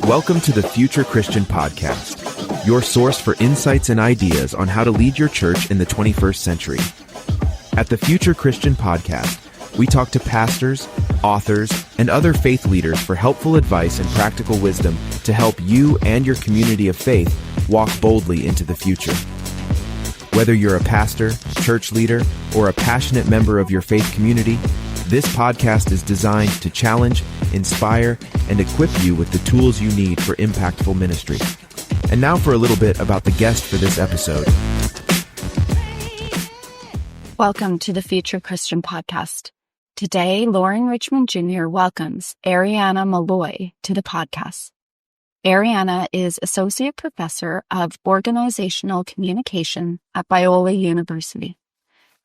Welcome to the Future Christian Podcast, your source for insights and ideas on how to lead your church in the 21st century. At the Future Christian Podcast, we talk to pastors, authors, and other faith leaders for helpful advice and practical wisdom to help you and your community of faith walk boldly into the future. Whether you're a pastor, church leader, or a passionate member of your faith community, this podcast is designed to challenge, inspire, and equip you with the tools you need for impactful ministry. And now for a little bit about the guest for this episode. Welcome to the Future Christian Podcast. Today, Loren Richmond Jr. welcomes Arianna Molloy to the podcast. Arianna is Associate Professor of Organizational Communication at Biola University.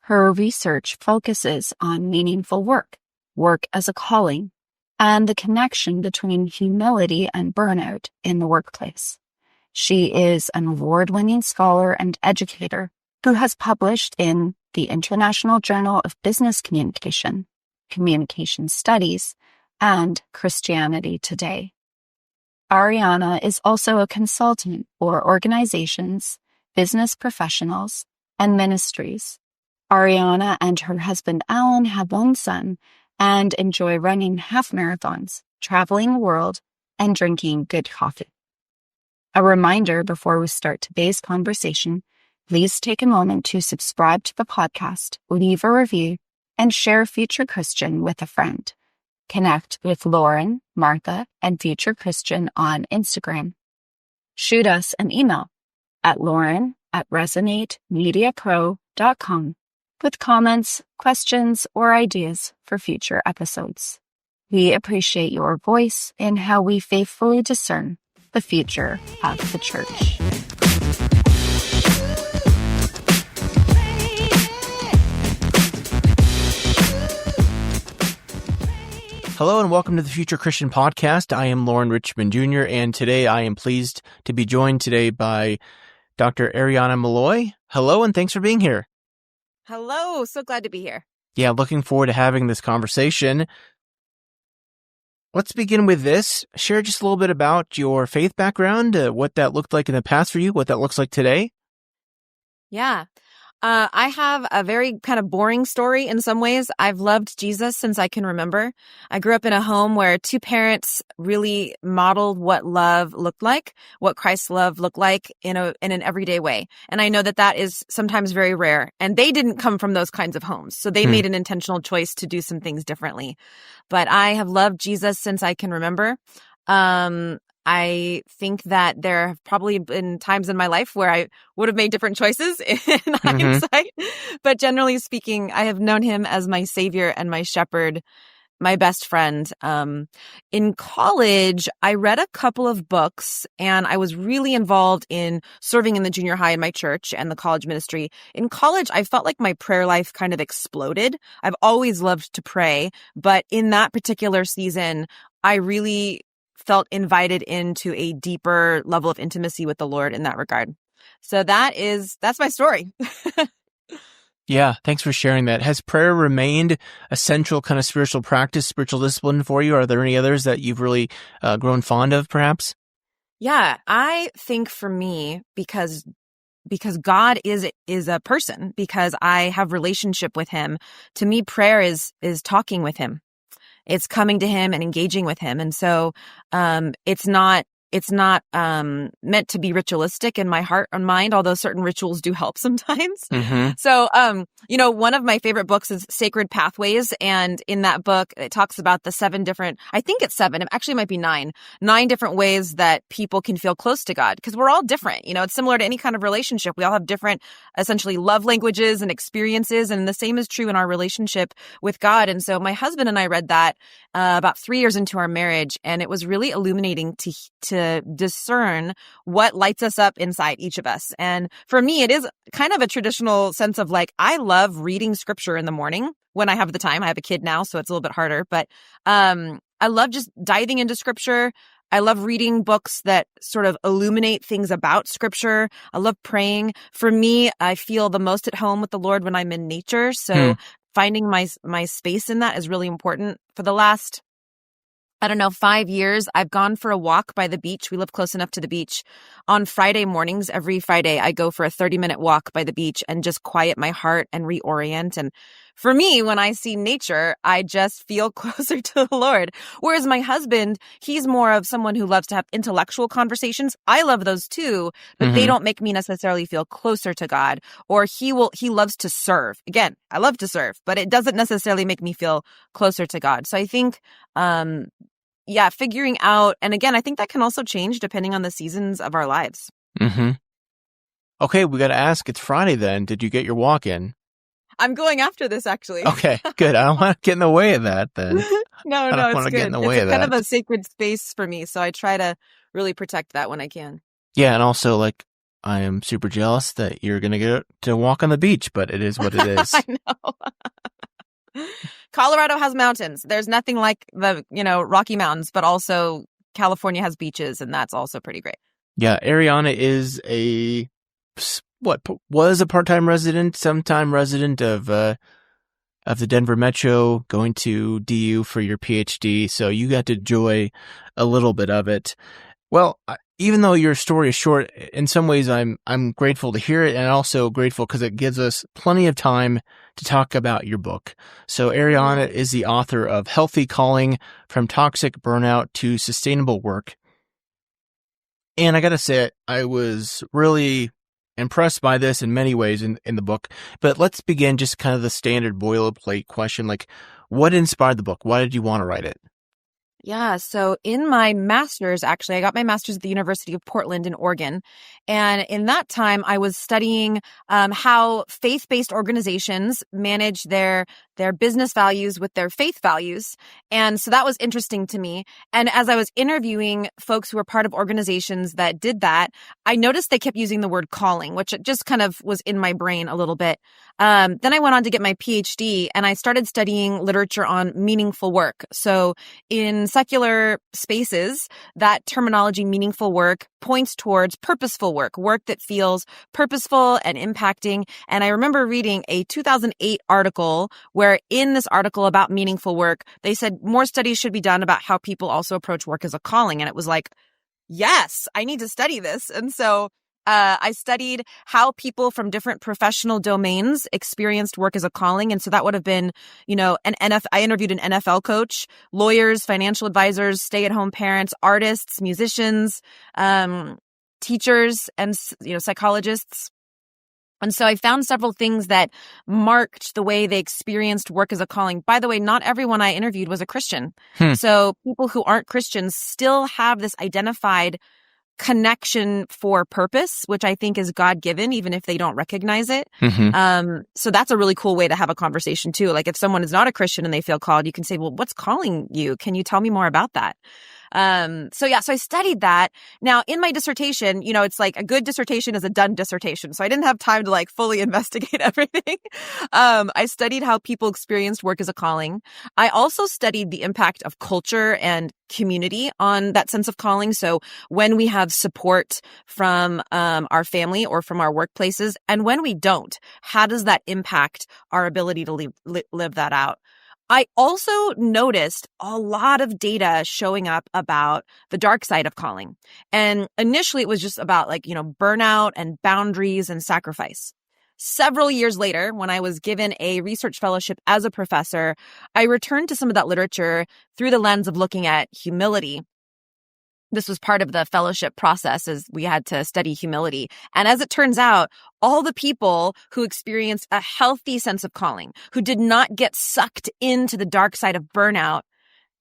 Her research focuses on meaningful work, work as a calling, and the connection between humility and burnout in the workplace. She is an award-winning scholar and educator who has published in the International Journal of Business Communication, Communication Studies, and Christianity Today. Arianna is also a consultant for organizations, business professionals, and ministries. Arianna and her husband Alan have one son and enjoy running half marathons, traveling the world, and drinking good coffee. A reminder before we start today's conversation, please take a moment to subscribe to the podcast, leave a review, and share Future Christian with a friend. Connect with Loren, Martha, and Future Christian on Instagram. Shoot us an email at loren@resonatemediapro.com with comments, questions, or ideas for future episodes. We appreciate your voice in how we faithfully discern the future of the church. Hello and welcome to the Future Christian Podcast. I am Loren Richmond Jr. and today I am pleased to be joined today by Dr. Arianna Molloy. Hello and thanks for being here. Hello, so glad to be here. Yeah, looking forward to having this conversation. Let's begin with this. Share just a little bit about your faith background, what that looked like in the past for you, what that looks like today. Yeah. I have a very kind of boring story in some ways. I've loved Jesus since I can remember. I grew up in a home where two parents really modeled what love looked like, what Christ's love looked like in an everyday way. And I know that that is sometimes very rare. And they didn't come from those kinds of homes. So they made an intentional choice to do some things differently. But I have loved Jesus since I can remember. I think that there have probably been times in my life where I would have made different choices in hindsight. But generally speaking, I have known him as my savior and my shepherd, my best friend. In college, I read a couple of books and I was really involved in serving in the junior high in my church and the college ministry. In college, I felt like my prayer life kind of exploded. I've always loved to pray, but in that particular season, I really felt invited into a deeper level of intimacy with the Lord in that regard. So that's my story. Yeah, thanks for sharing that. Has prayer remained a central kind of spiritual practice, spiritual discipline for you? Are there any others that you've really grown fond of, perhaps? Yeah, I think for me, because God is a person, because I have relationship with him, to me, prayer is talking with him. It's coming to him and engaging with him. And so, it's not meant to be ritualistic in my heart and mind, although certain rituals do help sometimes. So, one of my favorite books is Sacred Pathways. And in that book, it talks about the 7 different, I think it's 7, it actually might be 9 different ways that people can feel close to God. Because we're all different. It's similar to any kind of relationship. We all have different, essentially, love languages and experiences. And the same is true in our relationship with God. And so my husband and I read that about 3 years into our marriage. And it was really illuminating to discern what lights us up inside each of us. And for me, it is kind of a traditional sense of like, I love reading scripture in the morning when I have the time. I have a kid now, so it's a little bit harder, but I love just diving into scripture. I love reading books that sort of illuminate things about scripture. I love praying. For me, I feel the most at home with the Lord when I'm in nature. So finding my space in that is really important. For the last I don't know, 5 years, I've gone for a walk by the beach. We live close enough to the beach. On Friday mornings, every Friday, I go for a 30-minute walk by the beach and just quiet my heart and reorient. And for me, when I see nature, I just feel closer to the Lord. Whereas my husband, he's more of someone who loves to have intellectual conversations. I love those too, but they don't make me necessarily feel closer to God. Or he loves to serve. Again, I love to serve, but it doesn't necessarily make me feel closer to God. So I think, figuring out, and again, I think that can also change depending on the seasons of our lives. Okay, we got to ask, it's Friday then. Did you get your walk in? I'm going after this, actually. Okay, good. I don't want to get in the way of that then. No, I don't want it's to good. get in the way of It's kind that. of a sacred space for me, so I try to really protect that when I can. Yeah, and also, like, I am super jealous that you're going to get to walk on the beach, but it is what it is. I know. Colorado has mountains. There's nothing like the, Rocky Mountains, but also California has beaches, and that's also pretty great. Yeah, Arianna is was a part-time resident, sometime resident of the Denver Metro, going to DU for your PhD, so you got to enjoy a little bit of it. Well, even though your story is short, in some ways I'm grateful to hear it, and also grateful because it gives us plenty of time to talk about your book. So Arianna is the author of Healthy Calling: From Toxic Burnout to Sustainable Work. And I got to say, I was really impressed by this in many ways in the book. But let's begin just kind of the standard boilerplate question, like, what inspired the book? Why did you want to write it? Yeah. So in my master's, actually, I got my master's at the University of Portland in Oregon. And in that time, I was studying how faith-based organizations manage their business values with their faith values. And so that was interesting to me. And as I was interviewing folks who were part of organizations that did that, I noticed they kept using the word calling, which just kind of was in my brain a little bit. Then I went on to get my PhD, and I started studying literature on meaningful work. So in secular spaces, that terminology, meaningful work, points towards purposeful work that feels purposeful and impacting. And I remember reading a 2008 article where in this article about meaningful work, they said more studies should be done about how people also approach work as a calling. And it was like, yes, I need to study this. And so I studied how people from different professional domains experienced work as a calling. And so that would have been, I interviewed an NFL coach, lawyers, financial advisors, stay-at-home parents, artists, musicians, teachers, and, psychologists. And so I found several things that marked the way they experienced work as a calling. By the way, not everyone I interviewed was a Christian. So people who aren't Christians still have this identified connection for purpose, which I think is God-given, even if they don't recognize it. So that's a really cool way to have a conversation too. Like if someone is not a Christian and they feel called, you can say, well, what's calling you? Can you tell me more about that? So I studied that. Now in my dissertation, it's like a good dissertation is a done dissertation. So I didn't have time to like fully investigate everything. I studied how people experienced work as a calling. I also studied the impact of culture and community on that sense of calling. So when we have support from our family or from our workplaces, and when we don't, how does that impact our ability to live that out? I also noticed a lot of data showing up about the dark side of calling. And initially it was just about burnout and boundaries and sacrifice. Several years later, when I was given a research fellowship as a professor, I returned to some of that literature through the lens of looking at humility. This was part of the fellowship process, as we had to study humility. And as it turns out, all the people who experienced a healthy sense of calling, who did not get sucked into the dark side of burnout,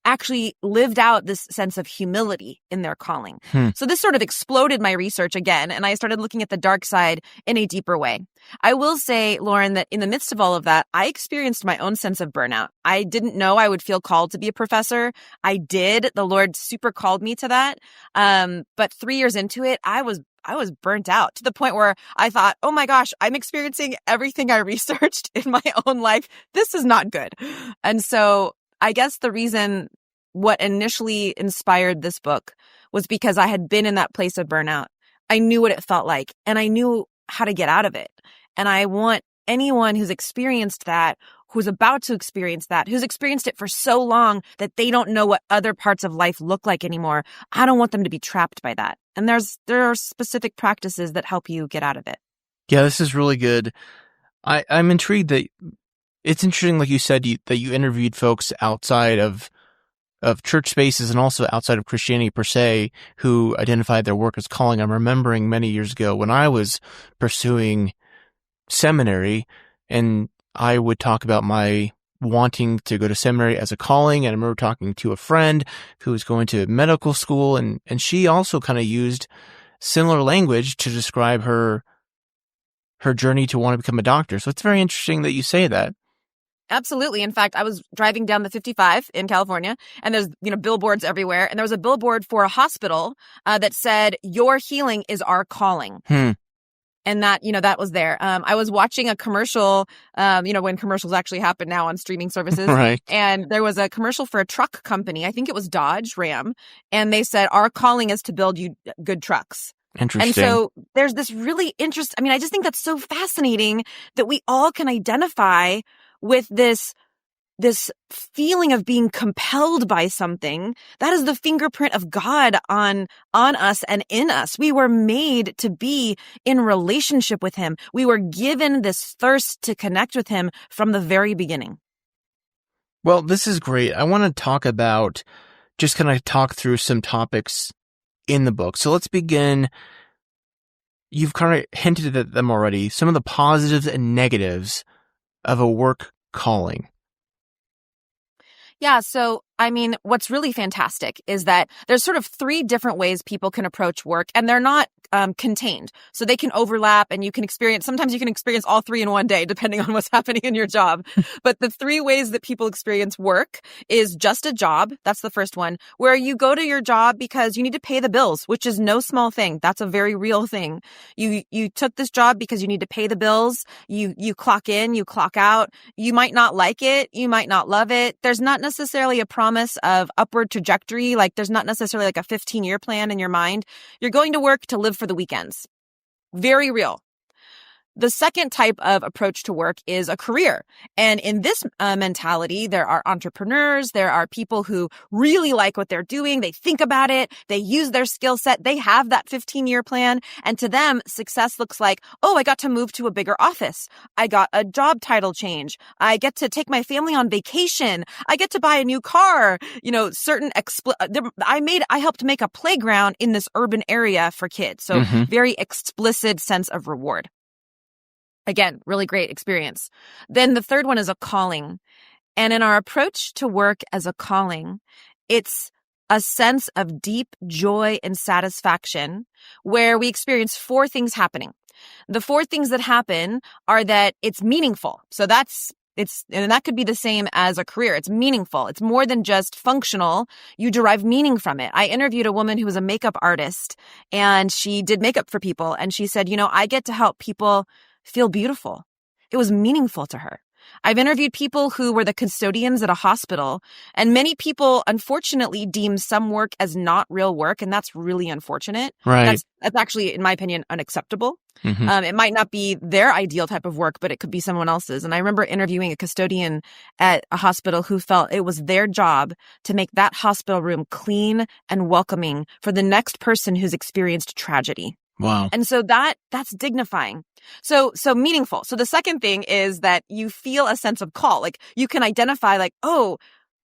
actually lived out this sense of humility in their calling. So this sort of exploded my research again, and I started looking at the dark side in a deeper way. I will say, Loren, that in the midst of all of that, I experienced my own sense of burnout. I didn't know I would feel called to be a professor. I did. The Lord super called me to that. But 3 years into it, I was burnt out to the point where I thought, oh my gosh, I'm experiencing everything I researched in my own life. This is not good. And so I guess the reason what initially inspired this book was because I had been in that place of burnout. I knew what it felt like, and I knew how to get out of it. And I want anyone who's experienced that, who's about to experience that, who's experienced it for so long that they don't know what other parts of life look like anymore. I don't want them to be trapped by that. And there are specific practices that help you get out of it. Yeah, this is really good. I'm intrigued that it's interesting, like you said, that you interviewed folks outside of church spaces and also outside of Christianity per se who identified their work as calling. I'm remembering many years ago when I was pursuing seminary and I would talk about my wanting to go to seminary as a calling. And I remember talking to a friend who was going to medical school and she also kind of used similar language to describe her journey to want to become a doctor. So it's very interesting that you say that. Absolutely. In fact, I was driving down the 55 in California and there's, billboards everywhere. And there was a billboard for a hospital that said, "Your healing is our calling." And that was there. I was watching a commercial, when commercials actually happen now on streaming services. Right. And there was a commercial for a truck company. I think it was Dodge Ram. And they said, "Our calling is to build you good trucks." Interesting. And so there's this really interesting, I just think that's so fascinating that we all can identify with this feeling of being compelled by something. That is the fingerprint of God on us and in us. We were made to be in relationship with him. We were given this thirst to connect with him from the very beginning. Well, this is great. I want to talk through some topics in the book. So let's begin. You've kind of hinted at them already. Some of the positives and negatives of a work calling. Yeah. So, what's really fantastic is that there's sort of 3 different ways people can approach work, and they're not contained. So they can overlap and sometimes you can experience all 3 in one day, depending on what's happening in your job. But the 3 ways that people experience work is just a job. That's the first one, where you go to your job because you need to pay the bills, which is no small thing. That's a very real thing. You took this job because you need to pay the bills. You clock in, you clock out. You might not like it. You might not love it. There's not necessarily a promise of upward trajectory. Like there's not necessarily like a 15-year plan in your mind. You're going to work to live for the weekends. Very real. The second type of approach to work is a career. And in this mentality, there are entrepreneurs, there are people who really like what they're doing. They think about it. They use their skill set. They have that 15-year plan. And to them, success looks like, oh, I got to move to a bigger office. I got a job title change. I get to take my family on vacation. I get to buy a new car. I helped make a playground in this urban area for kids. So very explicit sense of reward. Again, really great experience. Then the third one is a calling. And in our approach to work as a calling, it's a sense of deep joy and satisfaction where we experience 4 things happening. The 4 things that happen are that it's meaningful. So and that could be the same as a career. It's meaningful. It's more than just functional. You derive meaning from it. I interviewed a woman who was a makeup artist and she did makeup for people. And she said, I get to help people feel beautiful. It was meaningful to her. I've interviewed people who were the custodians at a hospital, and many people, unfortunately, deem some work as not real work, and that's really unfortunate. Right. That's actually, in my opinion, unacceptable. It might not be their ideal type of work, but it could be someone else's. And I remember interviewing a custodian at a hospital who felt it was their job to make that hospital room clean and welcoming for the next person who's experienced tragedy. Wow. And so that's dignifying. So meaningful. So the second thing is that you feel a sense of call. Like you can identify like, oh,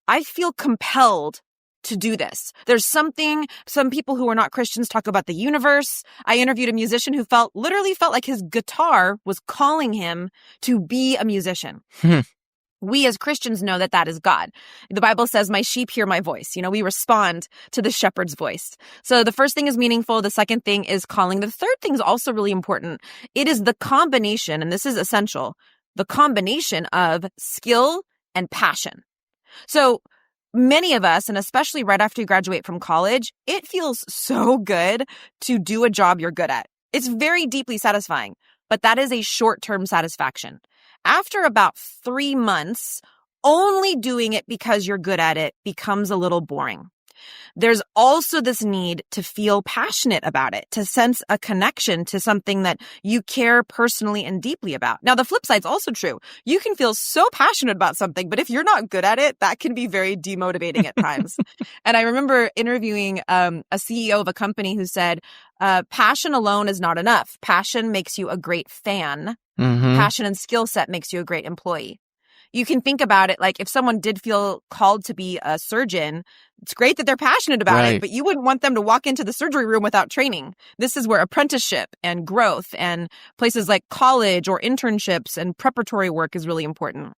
I feel compelled to do this. There's something, some people who are not Christians talk about the universe. I interviewed a musician who literally felt like his guitar was calling him to be a musician. We as Christians know that that is God. The Bible says, my sheep hear my voice. We respond to the shepherd's voice. So the first thing is meaningful. The second thing is calling. The third thing is also really important. It is the combination, and this is essential, the combination of skill and passion. So many of us, and especially right after you graduate from college, it feels so good to do a job you're good at. It's very deeply satisfying, but that is a short-term satisfaction. After about 3 months, only doing it because you're good at it becomes a little boring. There's also this need to feel passionate about it, to sense a connection to something that you care personally and deeply about. Now, the flip side's also true. You can feel so passionate about something, but if you're not good at it, that can be very demotivating at times. And I remember interviewing a CEO of a company who said, passion alone is not enough. Passion makes you a great fan. Passion and skill set makes you a great employee. You can think about it like if someone did feel called to be a surgeon, it's great that they're passionate about it, but you wouldn't want them to walk into the surgery room without training. This is where apprenticeship and growth and places like college or internships and preparatory work is really important.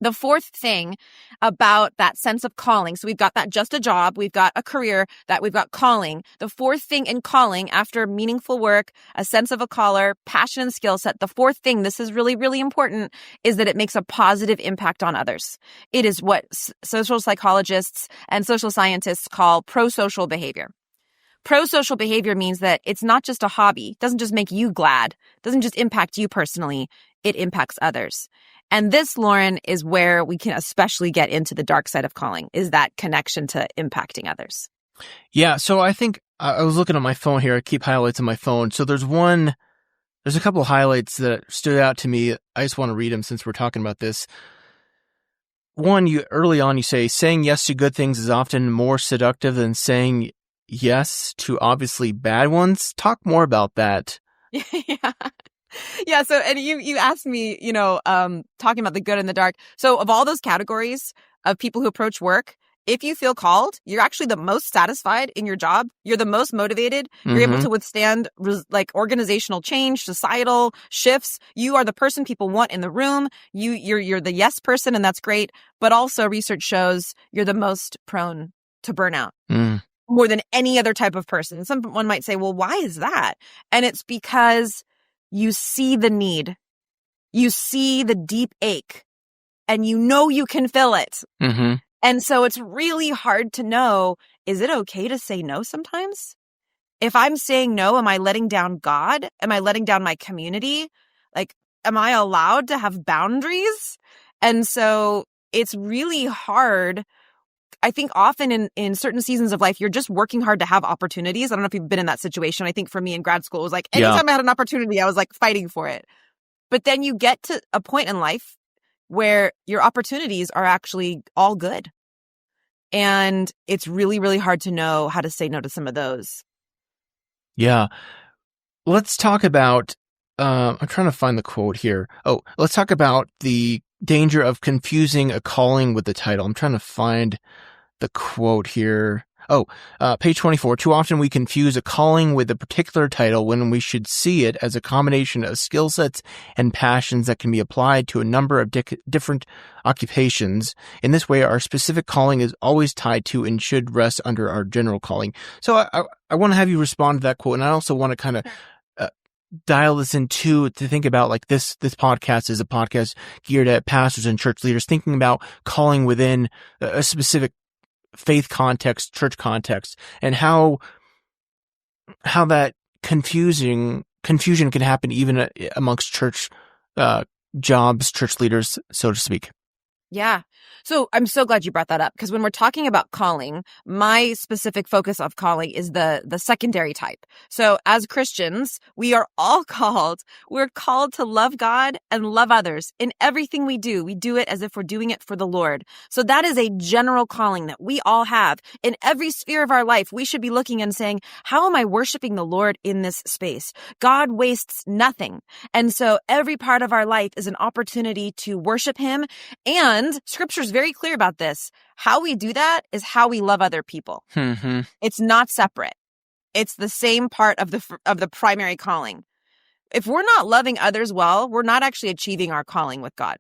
The fourth thing about that sense of calling, so we've got that just a job, we've got a career, that we've got calling. The fourth thing in calling, after meaningful work, a sense of a caller, passion and skill set, the fourth thing, this is really, really important, is that it makes a positive impact on others. It is what social psychologists and social scientists call pro-social behavior. Pro-social behavior means that it's not just a hobby. It doesn't just make you glad. It doesn't just impact you personally. It impacts others. And this, Loren, is where we can especially get into the dark side of calling, is that connection to impacting others. Yeah. So I think I was looking at my phone here. I keep highlights on my phone. So there's a couple of highlights that stood out to me. I just want to read them since we're talking about this. One, early on, you say, saying yes to good things is often more seductive than saying yes to obviously bad ones. Talk more about that. Yeah. Yeah. So, and you asked me, talking about the good and the dark. So of all those categories of people who approach work, if you feel called, you're actually the most satisfied in your job. You're the most motivated. You're able to withstand organizational change, societal shifts. You are the person people want in the room. You're the yes person, and that's great. But also research shows you're the most prone to burnout. More than any other type of person. Someone might say, well, why is that? And it's because you see the need, you see the deep ache, and you know you can fill it. And so it's really hard to know, is it okay to say no sometimes? If I'm saying no, am I letting down God? Am I letting down my community? Am I allowed to have boundaries? And so it's really hard. I think often in certain seasons of life, you're just working hard to have opportunities. I don't know if you've been in that situation. I think for me in grad school, it was like anytime I had an opportunity, I was like fighting for it. But then you get to a point in life where your opportunities are actually all good. And it's really, really hard to know how to say no to some of those. Yeah. Let's talk about, I'm trying to find the quote here. Oh, let's talk about the danger of confusing a calling with the title. I'm trying to find the quote here. Page 24. Too often we confuse a calling with a particular title when we should see it as a combination of skill sets and passions that can be applied to a number of different occupations. In this way, our specific calling is always tied to and should rest under our general calling. So I want to have you respond to that quote. And I also want to kind of dial this into to think about this podcast is a podcast geared at pastors and church leaders thinking about calling within a specific faith context, church context, and how that confusion can happen even amongst church jobs, church leaders, so to speak. Yeah. So I'm so glad you brought that up, because when we're talking about calling, my specific focus of calling is the secondary type. So as Christians, we are all called. We're called to love God and love others. In everything we do it as if we're doing it for the Lord. So that is a general calling that we all have. In every sphere of our life, we should be looking and saying, how am I worshiping the Lord in this space? God wastes nothing. And so every part of our life is an opportunity to worship him. And Scripture's very clear about this. How we do that is how we love other people. It's not separate. It's the same part of the primary calling. If we're not loving others well, we're not actually achieving our calling with God.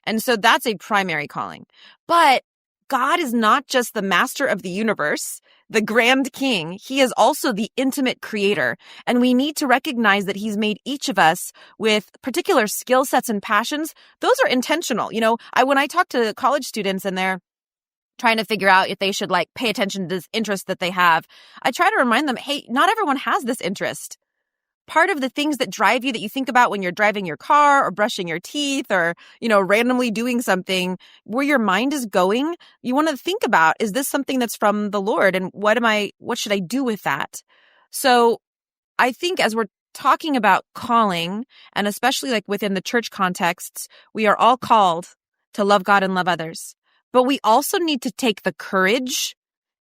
And so that's a primary calling. But God is not just the master of the universe, the grand king. He is also the intimate creator. And we need to recognize that he's made each of us with particular skill sets and passions. Those are intentional. When I talk to college students and they're trying to figure out if they should pay attention to this interest that they have, I try to remind them, hey, not everyone has this interest. part of the things that drive you, that you think about when you're driving your car or brushing your teeth or, randomly doing something, where your mind is going, you want to think about, is this something that's from the Lord? And what should I do with that? So I think as we're talking about calling, and especially like within the church contexts, we are all called to love God and love others. But we also need to take the courage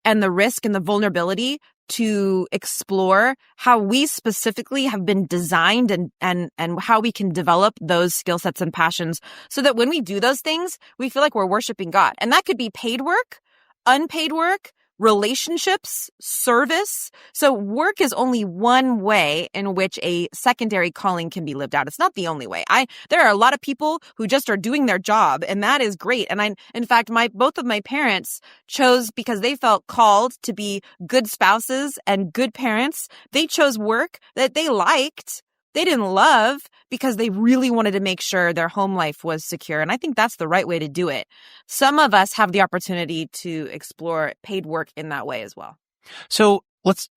and the risk and the vulnerability to explore how we specifically have been designed and how we can develop those skill sets and passions so that when we do those things, we feel like we're worshiping God. And that could be paid work, unpaid work, relationships, service. So work is only one way in which a secondary calling can be lived out. It's not the only way. There are a lot of people who just are doing their job, and that is great. And in fact, both of my parents chose, because they felt called to be good spouses and good parents, they chose work that they liked. They didn't love, because they really wanted to make sure their home life was secure. And I think that's the right way to do it. Some of us have the opportunity to explore paid work in that way as well. So let's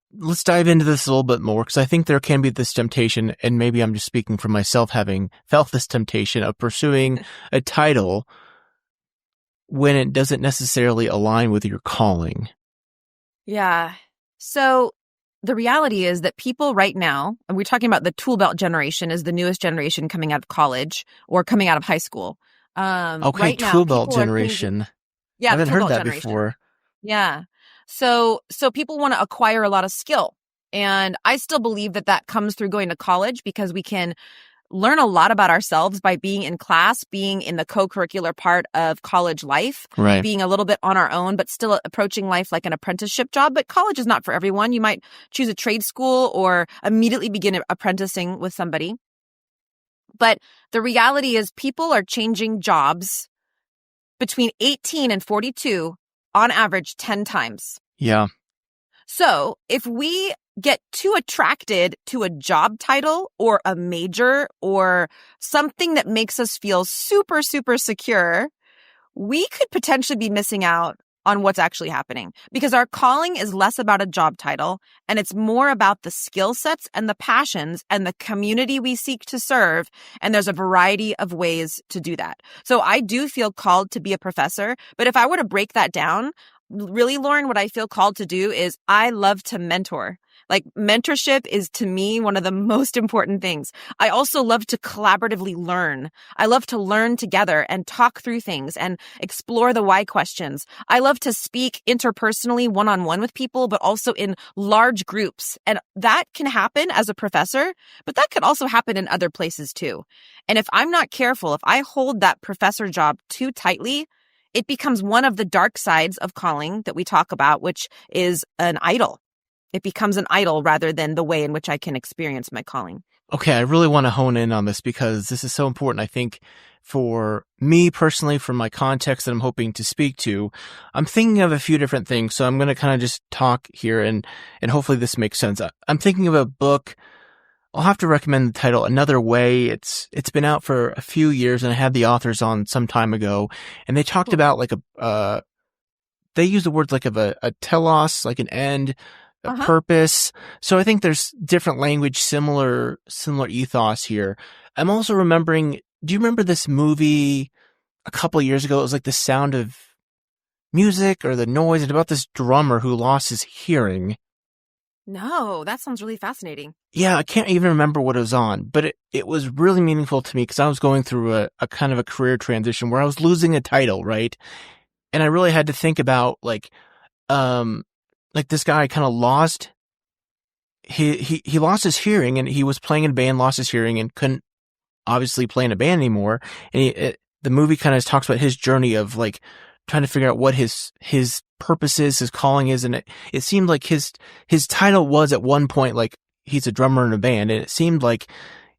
dive into this a little bit more, because I think there can be this temptation, and maybe I'm just speaking for myself, having felt this temptation of pursuing a title when it doesn't necessarily align with your calling. Yeah. So the reality is that people right now, and we're talking about the tool belt generation, is the newest generation coming out of college or coming out of high school. Okay, right now, tool belt people are generation. Yeah, I haven't tool heard belt that generation. before. Yeah. So people want to acquire a lot of skill. And I still believe that comes through going to college, because we can learn a lot about ourselves by being in class, being in the co-curricular part of college life, Right. being a little bit on our own, but still approaching life like an apprenticeship job. But college is not for everyone. You might choose a trade school or immediately begin apprenticing with somebody. But the reality is people are changing jobs between 18 and 42 on average 10 times. Yeah. So if we get too attracted to a job title or a major or something that makes us feel super, super secure, we could potentially be missing out on what's actually happening, because our calling is less about a job title and it's more about the skill sets and the passions and the community we seek to serve. And there's a variety of ways to do that. So I do feel called to be a professor, but if I were to break that down, really, Loren, what I feel called to do is I love to mentor. Like, mentorship is, to me, one of the most important things. I also love to collaboratively learn. I love to learn together and talk through things and explore the why questions. I love to speak interpersonally, one-on-one with people, but also in large groups. And that can happen as a professor, but that could also happen in other places too. And if I'm not careful, if I hold that professor job too tightly, it becomes one of the dark sides of calling that we talk about, which is an idol. It becomes an idol rather than the way in which I can experience my calling. Okay, I really want to hone in on this, because this is so important. I think for me personally, from my context that I'm hoping to speak to, I'm thinking of a few different things. So I'm going to kind of just talk here, and hopefully this makes sense. I'm thinking of a book. I'll have to recommend the title, Another Way. It's been out for a few years, and I had the authors on some time ago, and they talked about like they use the words like of a telos, like an end, a purpose. So I think there's different language, similar ethos here. I'm also remembering, do you remember this movie a couple of years ago? It was like The Sound of Music or The Noise, and about this drummer who lost his hearing. No, that sounds really fascinating. Yeah, I can't even remember what it was on, but it was really meaningful to me, because I was going through a kind of a career transition where I was losing a title, right? And I really had to think about like this guy kind of lost he lost his hearing, and he was playing in a band, lost his hearing, and couldn't obviously play in a band anymore. And the movie kind of talks about his journey of like trying to figure out what his purpose is, his calling is. And it seemed like his title was at one point like he's a drummer in a band. And it seemed like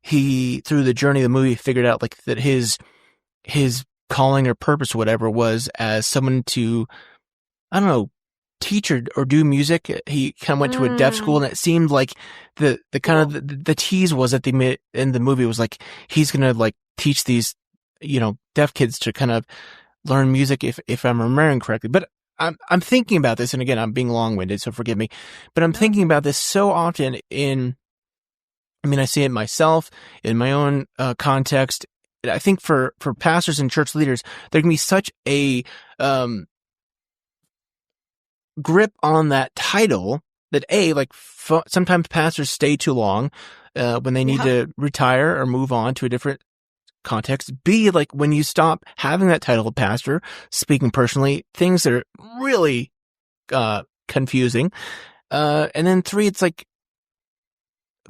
he, through the journey of the movie, figured out like that his calling or purpose or whatever was as someone to, I don't know, teach or do music. He kind of went to a deaf school, and it seemed like the kind of the tease was at the in the movie was like he's gonna like teach these, deaf kids to kind of learn music, if I'm remembering correctly. But I'm thinking about this, and again, I'm being long-winded, so forgive me. But I'm thinking about this so often in I mean, I see it myself in my own context. I think for pastors and church leaders, there can be such a grip on that title that sometimes pastors stay too long when they need to retire or move on to a different context. B, like when you stop having that title of pastor, speaking personally, things that are really confusing. And then 3, it's like,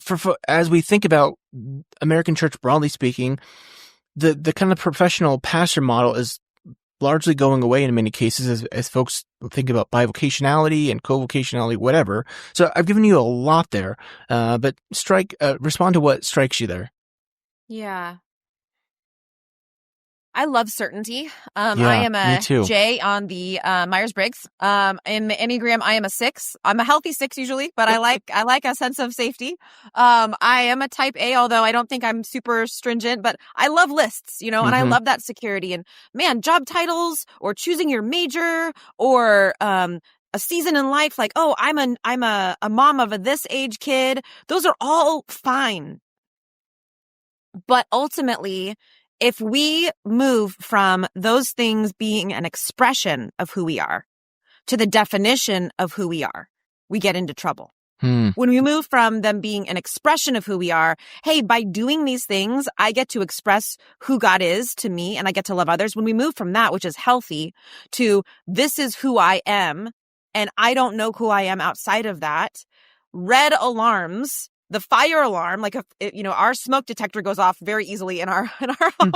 for as we think about American church broadly speaking, the kind of professional pastor model is largely going away in many cases as folks think about bivocationality and co-vocationality, whatever. So I've given you a lot there, but respond to what strikes you there. Yeah. I love certainty. Yeah, I am me a too. J on the Myers-Briggs. In the Enneagram, I am a 6. I'm a healthy 6 usually, but I like a sense of safety. I am a type A, although I don't think I'm super stringent, but I love lists, and I love that security. And man, job titles or choosing your major or a season in life, like, oh, I'm a mom of a this age kid. Those are all fine. But ultimately, if we move from those things being an expression of who we are to the definition of who we are, we get into trouble. When we move from them being an expression of who we are, hey, by doing these things, I get to express who God is to me and I get to love others. When we move from that, which is healthy, to this is who I am and I don't know who I am outside of that, red alarms, the fire alarm, like our smoke detector goes off very easily in our home.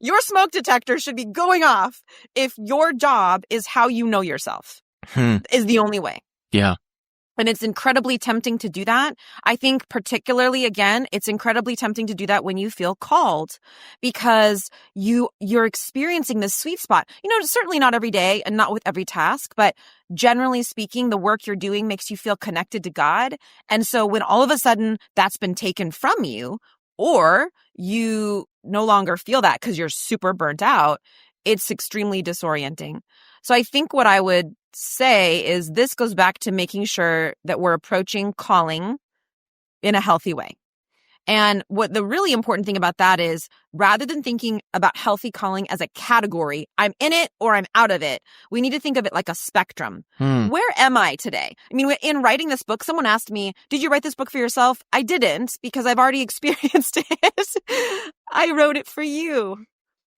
Your smoke detector should be going off if your job is how you know yourself. Is the only way. Yeah. And it's incredibly tempting to do that. I think particularly, again, it's incredibly tempting to do that when you feel called because you're experiencing this sweet spot. Certainly not every day and not with every task, but generally speaking, the work you're doing makes you feel connected to God. And so when all of a sudden that's been taken from you or you no longer feel that because you're super burnt out, it's extremely disorienting. So I think what I would say is this goes back to making sure that we're approaching calling in a healthy way. And what the really important thing about that is rather than thinking about healthy calling as a category, I'm in it or I'm out of it, we need to think of it like a spectrum. Where am I today? I mean, in writing this book, someone asked me, did you write this book for yourself? I didn't because I've already experienced it. I wrote it for you.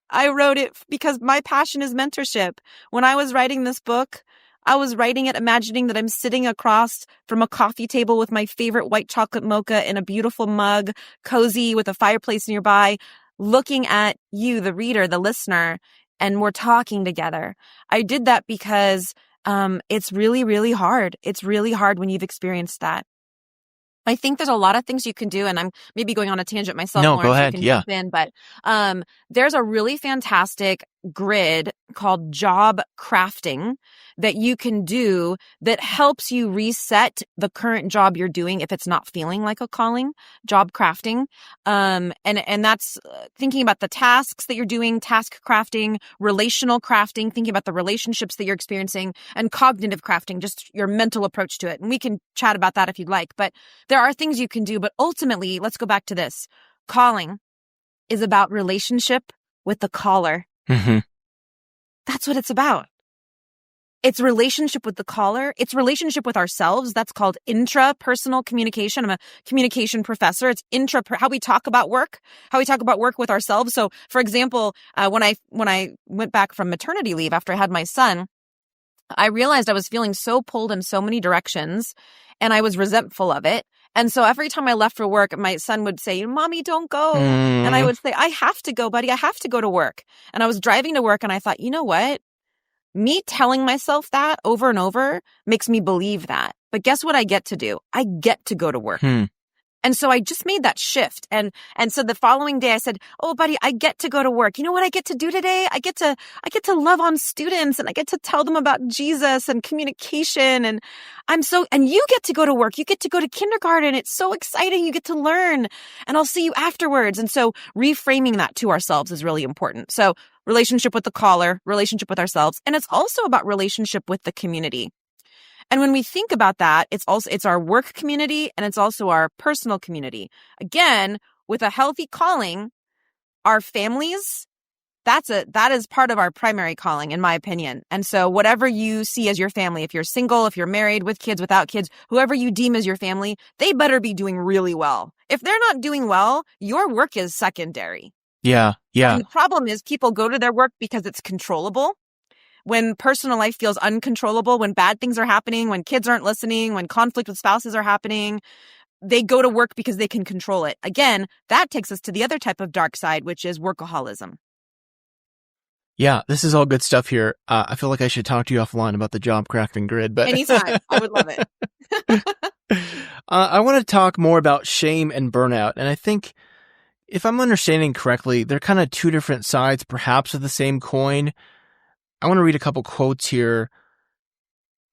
I wrote it because my passion is mentorship. When I was writing this book, I was writing it imagining that I'm sitting across from a coffee table with my favorite white chocolate mocha in a beautiful mug, cozy with a fireplace nearby, looking at you, the reader, the listener, and we're talking together. I did that because it's really, really hard. It's really hard when you've experienced that. I think there's a lot of things you can do, and I'm maybe going on a tangent myself. No, Loren, go ahead. so you can jump in, but there's a really fantastic grid called job crafting that you can do that helps you reset the current job you're doing if it's not feeling like a calling. Job crafting, and that's thinking about the tasks that you're doing, task crafting, relational crafting, thinking about the relationships that you're experiencing, and cognitive crafting, just your mental approach to it. And we can chat about that if you'd like, but there are things you can do. But ultimately, let's go back to this. Calling is about relationship with the caller. That's what it's about. It's relationship with the caller. It's relationship with ourselves. That's called intrapersonal communication. I'm a communication professor. It's how we talk about work with ourselves. So, for example, when I went back from maternity leave after I had my son, I realized I was feeling so pulled in so many directions and I was resentful of it. And so every time I left for work, my son would say, Mommy, don't go. And I would say, I have to go, buddy. I have to go to work. And I was driving to work and I thought, you know what? Me telling myself that over and over makes me believe that. But guess what I get to do? I get to go to work. And so I just made that shift. And so the following day I said, oh, buddy, I get to go to work. You know what I get to do today? I get to love on students and I get to tell them about Jesus and communication. And you get to go to work. You get to go to kindergarten. It's so exciting. You get to learn and I'll see you afterwards. And so reframing that to ourselves is really important. So relationship with the caller, relationship with ourselves. And it's also about relationship with the community. And when we think about that, it's our work community and it's also our personal community. Again, with a healthy calling, our families, that is part of our primary calling, in my opinion. And so whatever you see as your family, if you're single, if you're married, with kids, without kids, whoever you deem as your family, they better be doing really well. If they're not doing well, your work is secondary. Yeah. And the problem is people go to their work because it's controllable. When personal life feels uncontrollable, when bad things are happening, when kids aren't listening, when conflict with spouses are happening, they go to work because they can control it. Again, that takes us to the other type of dark side, which is workaholism. Yeah, this is all good stuff here. I feel like I should talk to you offline about the job crafting grid, but anytime. I would love it. I want to talk more about shame and burnout. And I think if I'm understanding correctly, they're kind of two different sides, perhaps, of the same coin. I want to read a couple quotes here.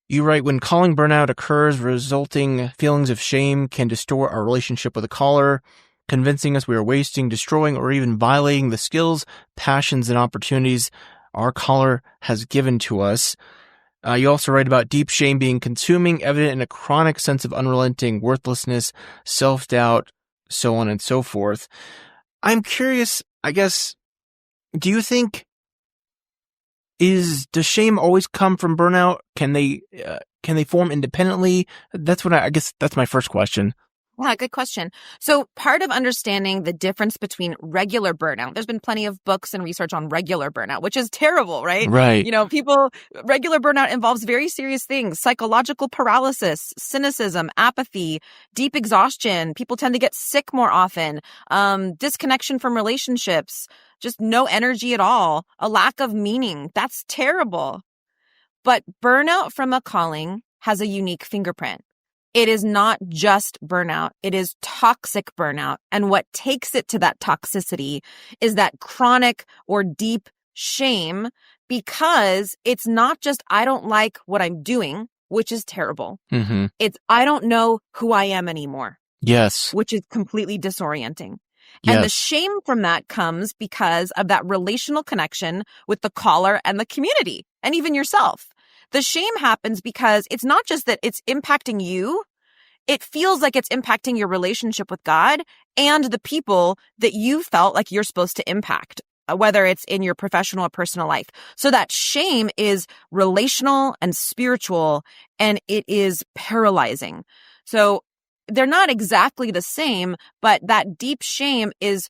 You write, when calling burnout occurs, resulting feelings of shame can distort our relationship with the caller, convincing us we are wasting, destroying, or even violating the skills, passions, and opportunities our caller has given to us. You also write about deep shame being consuming, evident in a chronic sense of unrelenting worthlessness, self-doubt, so on and so forth. I'm curious, I guess, do you think, does shame always come from burnout? Can they form independently? That's what I guess that's my first question. Yeah, good question. So part of understanding the difference between regular burnout, there's been plenty of books and research on regular burnout, which is terrible, right? Right. Regular burnout involves very serious things: psychological paralysis, cynicism, apathy, deep exhaustion. People tend to get sick more often, disconnection from relationships, just no energy at all, a lack of meaning. That's terrible. But burnout from a calling has a unique fingerprint. It is not just burnout. It is toxic burnout. And what takes it to that toxicity is that chronic or deep shame, because it's not just, I don't like what I'm doing, which is terrible. Mm-hmm. It's, I don't know who I am anymore. Yes. Which is completely disorienting. Yes. And the shame from that comes because of that relational connection with the caller and the community and even yourself. The shame happens because it's not just that it's impacting you. It feels like it's impacting your relationship with God and the people that you felt like you're supposed to impact, whether it's in your professional or personal life. So that shame is relational and spiritual, and it is paralyzing. So they're not exactly the same, but that deep shame is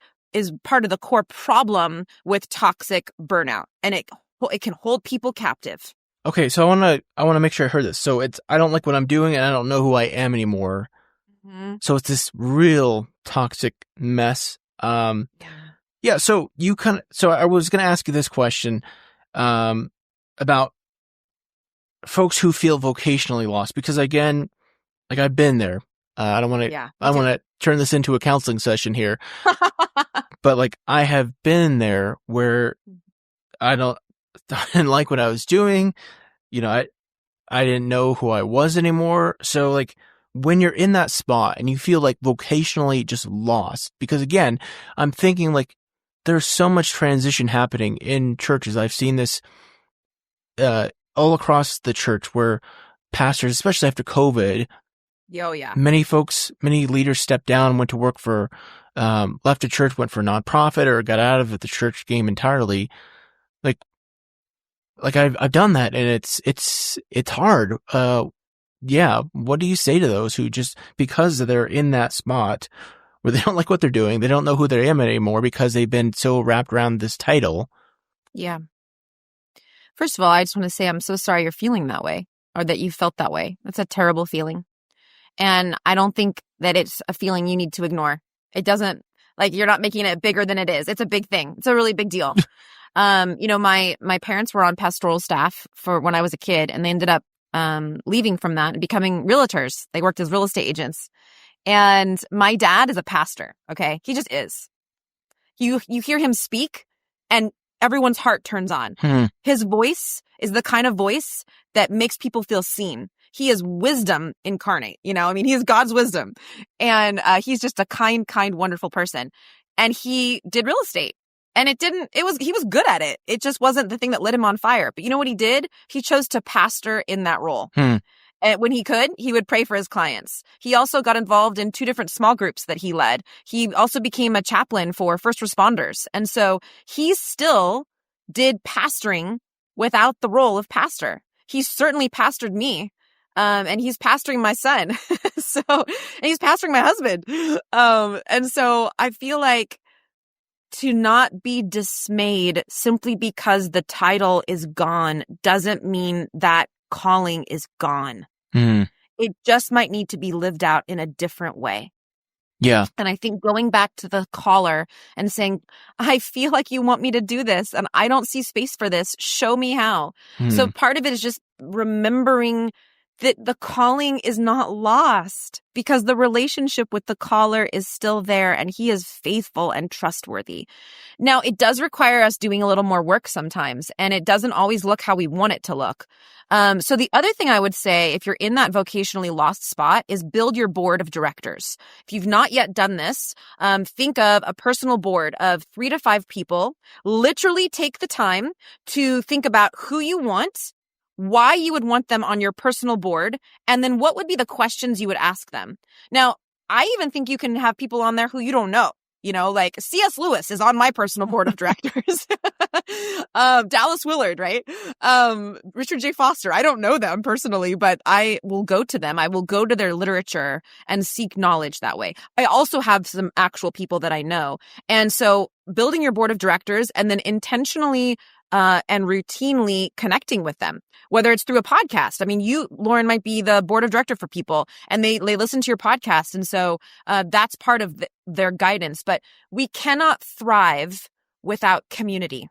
part of the core problem with toxic burnout, and it can hold people captive. Okay, so I want to make sure I heard this. So it's, I don't like what I'm doing and I don't know who I am anymore. Mm-hmm. So it's this real toxic mess. Yeah. So so I was going to ask you this question, about folks who feel vocationally lost, because again, like I've been there. I don't want to, I want to turn this into a counseling session here, but like I have been there where I didn't like what I was doing. I didn't know who I was anymore. So like when you're in that spot and you feel like vocationally just lost, because again, I'm thinking like there's so much transition happening in churches. I've seen this, all across the church where pastors, especially after COVID, many leaders stepped down, went to work for, left the church, went for a nonprofit, or got out of the church game entirely. Like I've done that, and it's hard. Yeah. What do you say to those who just, because they're in that spot where they don't like what they're doing, they don't know who they am anymore because they've been so wrapped around this title? Yeah. First of all, I just want to say I'm so sorry you're feeling that way, or that you felt that way. That's a terrible feeling. And I don't think that it's a feeling you need to ignore. It doesn't, like, you're not making it bigger than it is. It's a big thing. It's a really big deal. My parents were on pastoral staff for when I was a kid, and they ended up leaving from that and becoming realtors. They worked as real estate agents. And my dad is a pastor. Okay. He just is. You hear him speak and everyone's heart turns on. His voice is the kind of voice that makes people feel seen. He is wisdom incarnate. He is God's wisdom. And he's just a kind, wonderful person. And he did real estate. And he was good at it. It just wasn't the thing that lit him on fire. But you know what he did? He chose to pastor in that role. And when he could, he would pray for his clients. He also got involved in 2 different small groups that he led. He also became a chaplain for first responders. And so he still did pastoring without the role of pastor. He certainly pastored me. And he's pastoring my son. And he's pastoring my husband. And so I feel like to not be dismayed simply because the title is gone doesn't mean that calling is gone. It just might need to be lived out in a different way. Yeah. And I think going back to the caller and saying, I feel like you want me to do this and I don't see space for this. Show me how. So part of it is just remembering that the calling is not lost because the relationship with the caller is still there and he is faithful and trustworthy. Now, it does require us doing a little more work sometimes, and it doesn't always look how we want it to look. So the other thing I would say, if you're in that vocationally lost spot, is build your board of directors. If you've not yet done this, think of a personal board of 3 to 5 people. Literally take the time to think about who you want, why you would want them on your personal board, and then what would be the questions you would ask them. Now, I even think you can have people on there who you don't know. You know, like C.S. Lewis is on my personal board of directors. Dallas Willard, right? Richard J. Foster. I don't know them personally, but I will go to them. I will go to their literature and seek knowledge that way. I also have some actual people that I know. And so building your board of directors and then intentionally and routinely connecting with them, whether it's through a podcast. I mean, you, Loren, might be the board of director for people and they listen to your podcast. And so that's part of their guidance. But we cannot thrive without community.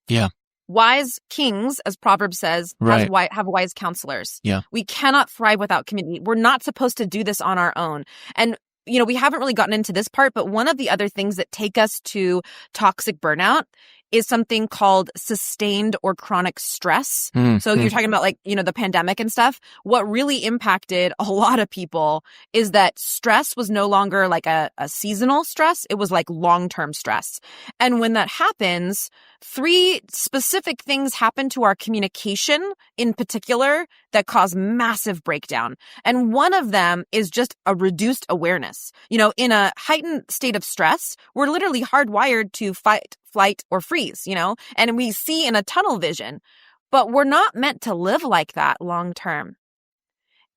Yeah. Wise kings, as Proverbs says, have wise counselors. Yeah. We cannot thrive without community. We're not supposed to do this on our own. And you know, we haven't really gotten into this part, but one of the other things that take us to toxic burnout is something called sustained or chronic stress. So you're talking about like, you know, the pandemic and stuff. What really impacted a lot of people is that stress was no longer like a seasonal stress. It was like long-term stress. And when that happens, 3 specific things happen to our communication in particular that cause massive breakdown. And one of them is just a reduced awareness. You know, in a heightened state of stress, we're literally hardwired to fight, flight, or freeze, you know, and we see in a tunnel vision, but we're not meant to live like that long term.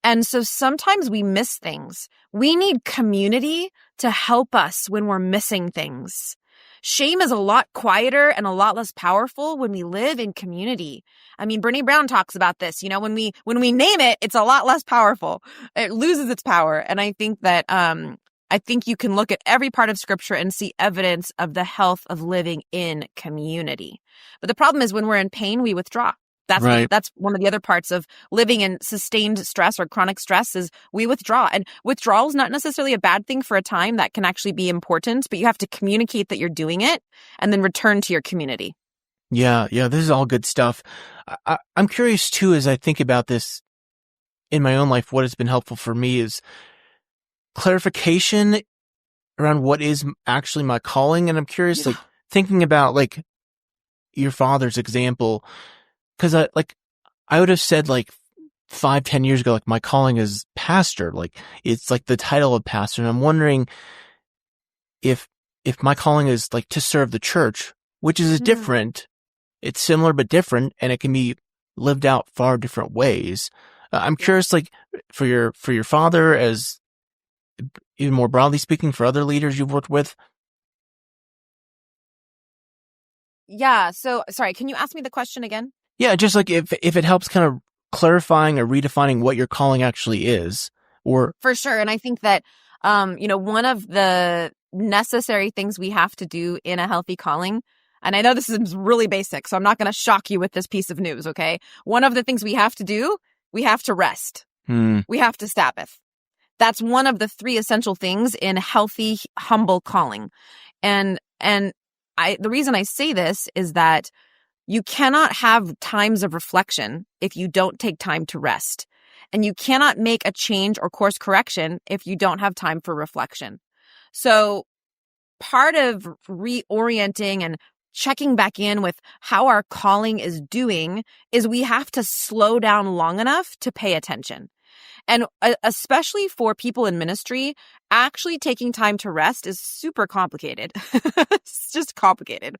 And so sometimes we miss things. We need community to help us when we're missing things. Shame is a lot quieter and a lot less powerful when we live in community. I mean, Brené Brown talks about this, you know, when we name it, it's a lot less powerful. It loses its power. And I think that, I think you can look at every part of scripture and see evidence of the health of living in community. But the problem is when we're in pain, we withdraw. That's one of the other parts of living in sustained stress or chronic stress is we withdraw. And withdrawal is not necessarily a bad thing for a time. That can actually be important, but you have to communicate that you're doing it and then return to your community. Yeah. This is all good stuff. I'm curious too, as I think about this in my own life, what has been helpful for me is clarification around what is actually my calling. And I'm curious, like thinking about like your father's example, because I would have said like 5-10 years ago, like my calling is pastor, like it's like the title of pastor. And I'm wondering if my calling is like to serve the church, which is different, it's similar but different, and it can be lived out far different ways. I'm curious, like for your father, as even more broadly speaking, for other leaders you've worked with. Yeah. So sorry, can you ask me the question again? Yeah, just like if it helps kind of clarifying or redefining what your calling actually is, or for sure. And I think that, you know, one of the necessary things we have to do in a healthy calling, and I know this is really basic, so I'm not going to shock you with this piece of news. Okay. One of the things we have to do, we have to rest. We have to Sabbath. That's one of the 3 essential things in healthy, humble calling. And the reason I say this is that you cannot have times of reflection if you don't take time to rest. And you cannot make a change or course correction if you don't have time for reflection. So part of reorienting and checking back in with how our calling is doing is we have to slow down long enough to pay attention. And especially for people in ministry, actually taking time to rest is super complicated. It's just complicated.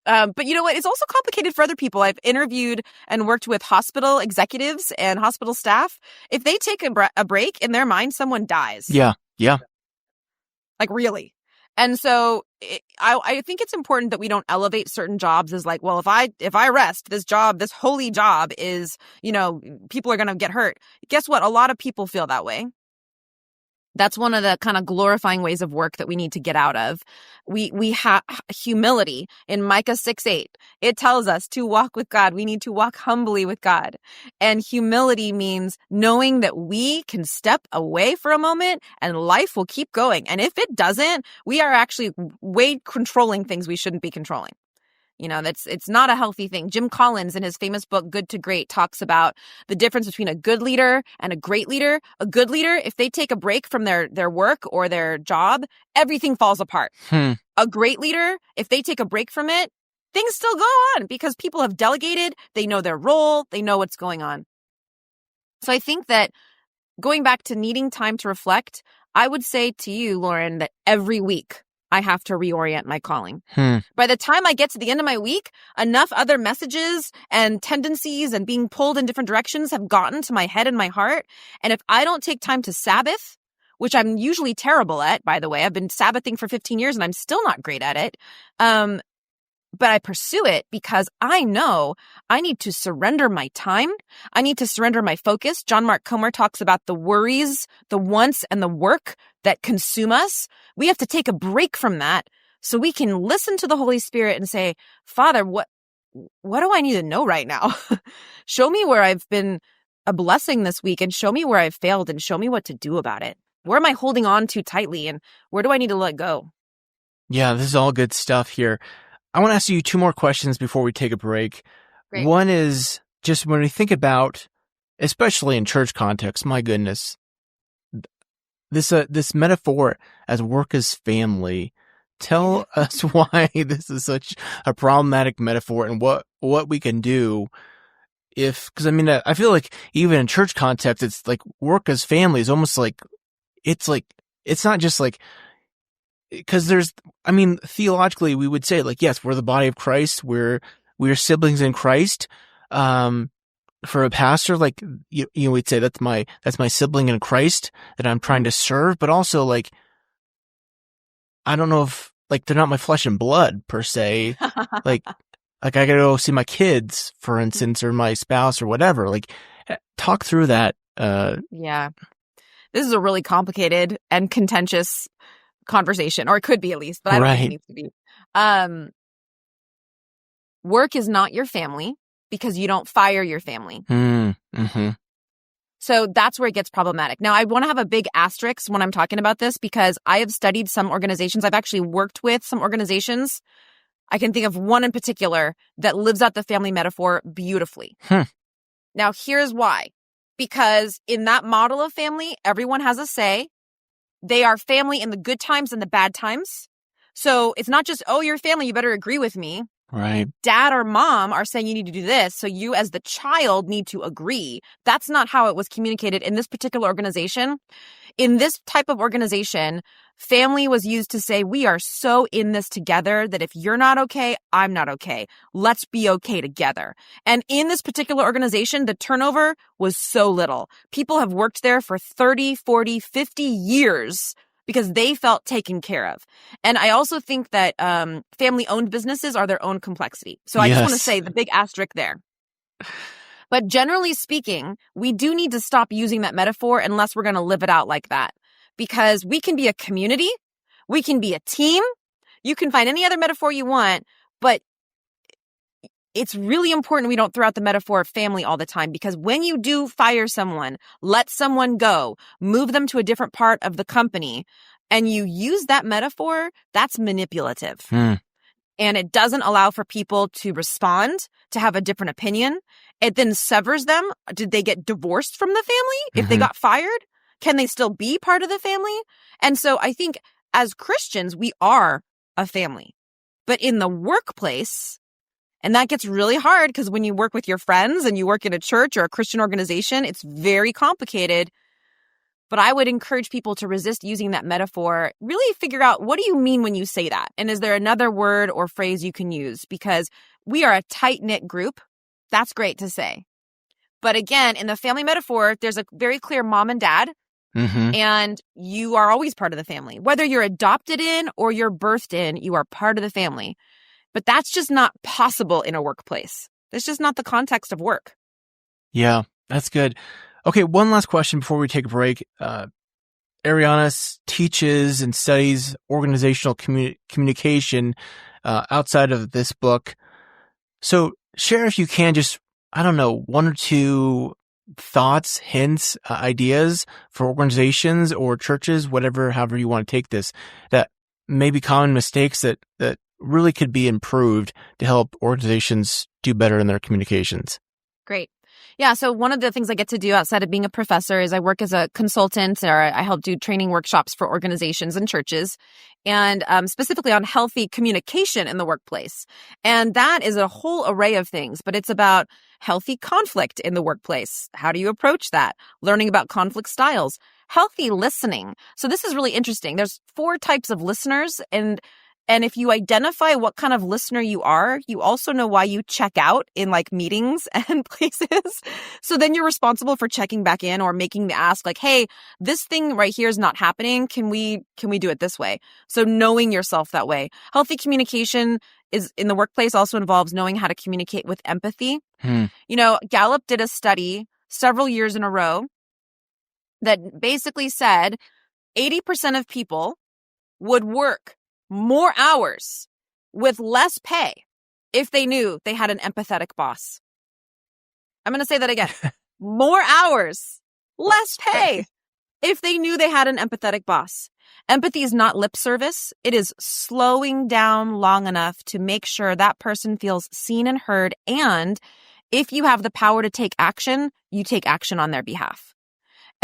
But you know what? It's also complicated for other people. I've interviewed and worked with hospital executives and hospital staff. If they take a break, in their mind, someone dies. Yeah. Like, really. And so I think it's important that we don't elevate certain jobs as like, well, if I rest, this job, this holy job is, people are going to get hurt. Guess what? A lot of people feel that way. That's one of the kind of glorifying ways of work that we need to get out of. We have humility in Micah 6:8. It tells us to walk with God. We need to walk humbly with God. And humility means knowing that we can step away for a moment and life will keep going. And if it doesn't, we are actually way controlling things we shouldn't be controlling. It's not a healthy thing. Jim Collins, in his famous book, Good to Great, talks about the difference between a good leader and a great leader. A good leader, if they take a break from their work or their job, everything falls apart. A great leader, if they take a break from it, things still go on because people have delegated. They know their role. They know what's going on. So I think that going back to needing time to reflect, I would say to you, Loren, that every week I have to reorient my calling. By the time I get to the end of my week, enough other messages and tendencies and being pulled in different directions have gotten to my head and my heart. And if I don't take time to Sabbath, which I'm usually terrible at, by the way, I've been Sabbathing for 15 years and I'm still not great at it. But I pursue it because I know I need to surrender my time. I need to surrender my focus. John Mark Comer talks about the worries, the wants, and the work that consume us. We have to take a break from that so we can listen to the Holy Spirit and say, Father, what do I need to know right now? Show me where I've been a blessing this week and show me where I've failed and show me what to do about it. Where am I holding on too tightly and where do I need to let go? Yeah, this is all good stuff here. I want to ask you two more questions before we take a break. Great. One is just when we think about, especially in church context, my goodness, this metaphor as work as family. Tell us why this is such a problematic metaphor and what we can do because I feel like even in church context, it's like work as family is almost like, it's not just like, because theologically we would say like, yes, we're the body of Christ. We're siblings in Christ. For a pastor, like you would say that's my sibling in Christ that I'm trying to serve, but also like, I don't know if like they're not my flesh and blood per se. like I gotta go see my kids, for instance, or my spouse or whatever. Like talk through that. Yeah. This is a really complicated and contentious conversation, or it could be at least, but I don't think it needs to be. Work is not your family because you don't fire your family. Mm-hmm. So that's where it gets problematic. Now, I want to have a big asterisk when I'm talking about this because I have studied some organizations. I've actually worked with some organizations. I can think of one in particular that lives out the family metaphor beautifully. Now, here's why. Because in that model of family, everyone has a say. They are family in the good times and the bad times. So it's not just, oh, you're family, you better agree with me. Right. Dad or mom are saying you need to do this. So you as the child need to agree. That's not how it was communicated in this particular organization. In this type of organization, family was used to say, we are so in this together that if you're not okay, I'm not okay. Let's be okay together. And in this particular organization, the turnover was so little. People have worked there for 30, 40, 50 years because they felt taken care of. And I also think that family-owned businesses are their own complexity. So I just want to say the big asterisk there. But generally speaking, we do need to stop using that metaphor unless we're going to live it out like that. Because we can be a community, we can be a team, you can find any other metaphor you want, but it's really important we don't throw out the metaphor of family all the time, because when you do fire someone, let someone go, move them to a different part of the company, and you use that metaphor, that's manipulative. And it doesn't allow for people to respond, to have a different opinion. It then severs them. Did they get divorced from the family? If they got fired, can they still be part of the family? And so I think as Christians, we are a family. But in the workplace, and that gets really hard because when you work with your friends and you work in a church or a Christian organization, it's very complicated. But I would encourage people to resist using that metaphor. Really figure out, what do you mean when you say that? And is there another word or phrase you can use? Because we are a tight-knit group. That's great to say. But again, in the family metaphor, there's a very clear mom and dad, and you are always part of the family. Whether you're adopted in or you're birthed in, you are part of the family. But that's just not possible in a workplace. That's just not the context of work. Yeah, that's good. Okay, one last question before we take a break. Arianna teaches and studies organizational communication outside of this book. So share, if you can, just, I don't know, one or two thoughts, hints, ideas for organizations or churches, however you want to take this, that may be common mistakes that really could be improved to help organizations do better in their communications. Great. Yeah. So one of the things I get to do outside of being a professor is I work as a consultant, or I help do training workshops for organizations and churches, and specifically on healthy communication in the workplace. And that is a whole array of things, but it's about healthy conflict in the workplace. How do you approach that? Learning about conflict styles, healthy listening. So this is really interesting. There's 4 types of listeners, and if you identify what kind of listener you are, you also know why you check out in like meetings and places. So then you're responsible for checking back in or making the ask like, hey, this thing right here is not happening. Can we do it this way? So knowing yourself that way. Healthy communication is in the workplace also involves knowing how to communicate with empathy. You know, Gallup did a study several years in a row that basically said 80% of people would work more hours with less pay if they knew they had an empathetic boss. I'm going to say that again. More hours, less pay if they knew they had an empathetic boss. Empathy is not lip service. It is slowing down long enough to make sure that person feels seen and heard. And if you have the power to take action, you take action on their behalf.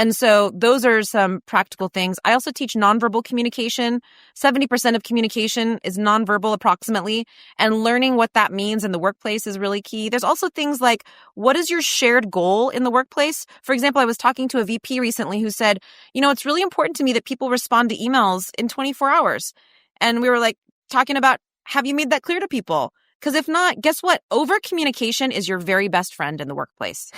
And so those are some practical things. I also teach nonverbal communication. 70% of communication is nonverbal approximately, and learning what that means in the workplace is really key. There's also things like, what is your shared goal in the workplace? For example, I was talking to a VP recently who said, you know, it's really important to me that people respond to emails in 24 hours. And we were like talking about, have you made that clear to people? Because if not, guess what? Over communication is your very best friend in the workplace.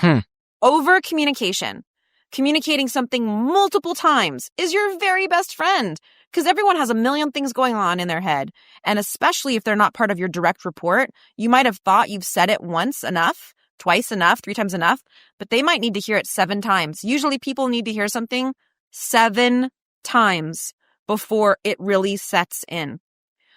Over communication. Communicating something multiple times is your very best friend, because everyone has a million things going on in their head. And especially if they're not part of your direct report, you might have thought you've said it once enough, twice enough, 3 times enough, but they might need to hear it 7 times. Usually people need to hear something 7 times before it really sets in.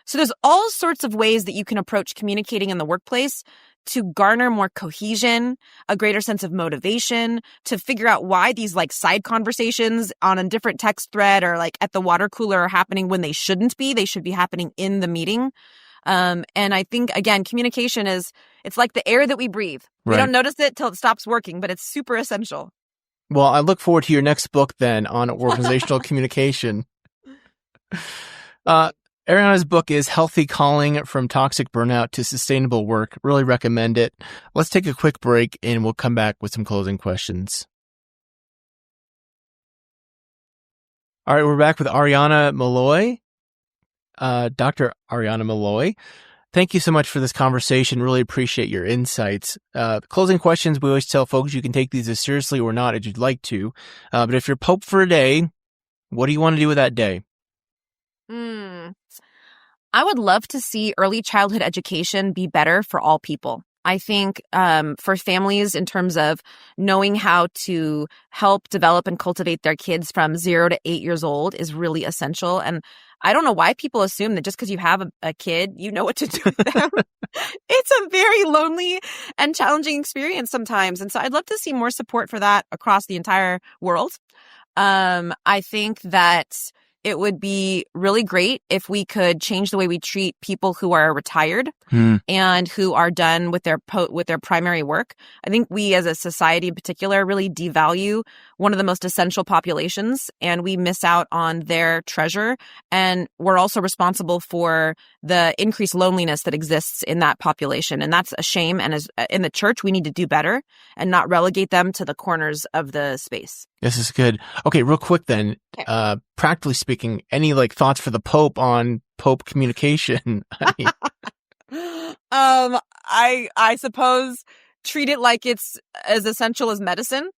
So there's all sorts of ways that you can approach communicating in the workplace to garner more cohesion, a greater sense of motivation, to figure out why these like side conversations on a different text thread or like at the water cooler are happening when they shouldn't be. They should be happening in the meeting. And I think, again, communication it's like the air that we breathe. We don't notice it till it stops working, but it's super essential. Well, I look forward to your next book then on organizational communication. Arianna's book is Healthy Calling: From Toxic Burnout to Sustainable Work. Really recommend it. Let's take a quick break and we'll come back with some closing questions. All right, we're back with Arianna Molloy, Dr. Arianna Molloy. Thank you so much for this conversation. Really appreciate your insights. Closing questions, we always tell folks you can take these as seriously or not as you'd like to. But if you're Pope for a day, what do you want to do with that day? I would love to see early childhood education be better for all people. I think for families, in terms of knowing how to help develop and cultivate their kids from 0 to 8 years old is really essential. And I don't know why people assume that just because you have a kid, you know what to do with them. It's a very lonely and challenging experience sometimes. And so I'd love to see more support for that across the entire world. I think that it would be really great if we could change the way we treat people who are retired and who are done with their primary work. I think we as a society in particular really devalue one of the most essential populations, and we miss out on their treasure. And we're also responsible for the increased loneliness that exists in that population. And that's a shame. And as in the church, we need to do better and not relegate them to the corners of the space. This is good. Okay, real quick then. Okay. Practically speaking, any thoughts for the Pope on Pope communication? I suppose treat it like it's as essential as medicine.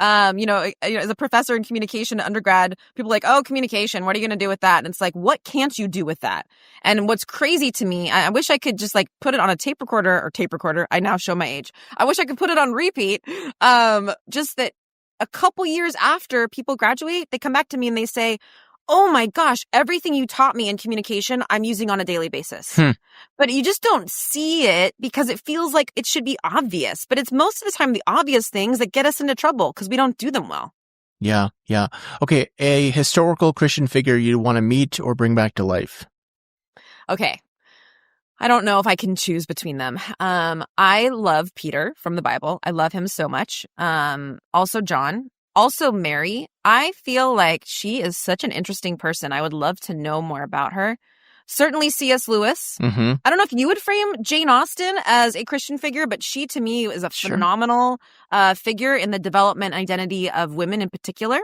As a professor in communication undergrad, people are like, oh, communication, what are you going to do with that? And it's like, what can't you do with that? And what's crazy to me, I wish I could just put it on a tape recorder. I now show my age. I wish I could put it on repeat. Just that a couple years after people graduate, they come back to me and they say, oh my gosh, everything you taught me in communication, I'm using on a daily basis. But you just don't see it because it feels like it should be obvious. But it's most of the time the obvious things that get us into trouble because we don't do them well. Yeah. Okay, a historical Christian figure you want to meet or bring back to life. Okay. I don't know if I can choose between them. I love Peter from the Bible. I love him so much. Also John. Also Mary. I feel like she is such an interesting person. I would love to know more about her. Certainly C.S. Lewis. I don't know if you would frame Jane Austen as a Christian figure, but she to me is a phenomenal figure in the development identity of women in particular.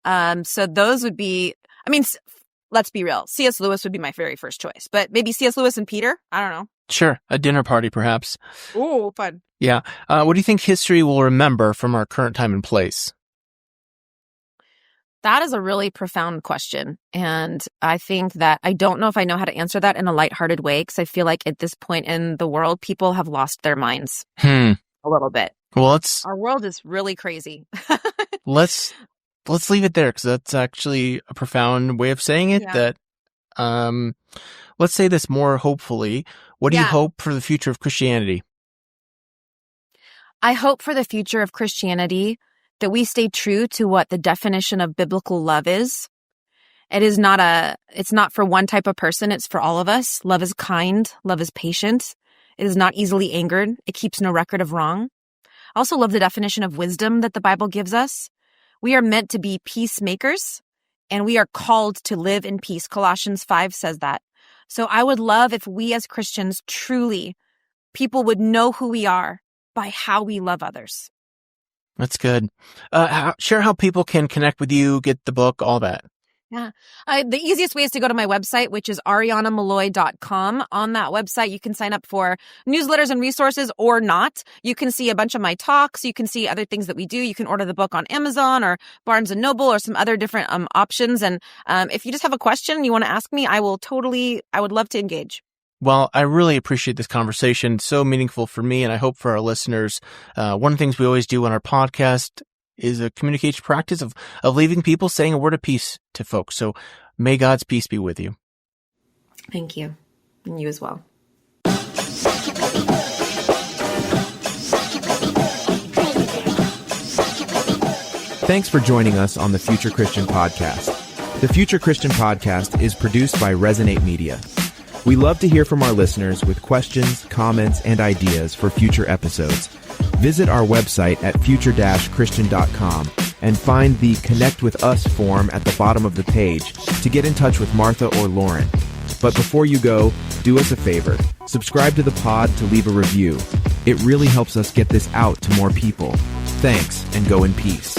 So those would be, let's be real. C.S. Lewis would be my very first choice, but maybe C.S. Lewis and Peter? I don't know. Sure. A dinner party, perhaps. Oh, fun. Yeah. What do you think history will remember from our current time and place? That is a really profound question. And I think that I don't know if I know how to answer that in a lighthearted way, because I feel like at this point in the world, people have lost their minds a little bit. Well, our world is really crazy. Let's leave it there, because that's actually a profound way of saying it. Yeah. That let's say this more hopefully. What do you hope for the future of Christianity? I hope for the future of Christianity that we stay true to what the definition of biblical love is. It's not for one type of person. It's for all of us. Love is kind. Love is patient. It is not easily angered. It keeps no record of wrong. I also love the definition of wisdom that the Bible gives us. We are meant to be peacemakers, and we are called to live in peace. Colossians 5 says that. So I would love if we as Christians truly, people would know who we are by how we love others. That's good. Share how people can connect with you, get the book, all that. Yeah. The easiest way is to go to my website, which is ariannamolloy.com. On that website, you can sign up for newsletters and resources or not. You can see a bunch of my talks. You can see other things that we do. You can order the book on Amazon or Barnes & Noble or some other different options. And if you just have a question you want to ask me, I would love to engage. Well, I really appreciate this conversation. So meaningful for me, and I hope for our listeners. One of the things we always do on our podcast is a communication practice of leaving people saying a word of peace to folks. So may God's peace be with you. Thank you. And you as well. Thanks for joining us on the Future Christian Podcast. The Future Christian Podcast is produced by Resonate Media. We love to hear from our listeners with questions, comments, and ideas for future episodes. Visit our website at future-christian.com and find the Connect with Us form at the bottom of the page to get in touch with Martha or Loren. But before you go, do us a favor. Subscribe to the pod to leave a review. It really helps us get this out to more people. Thanks, and go in peace.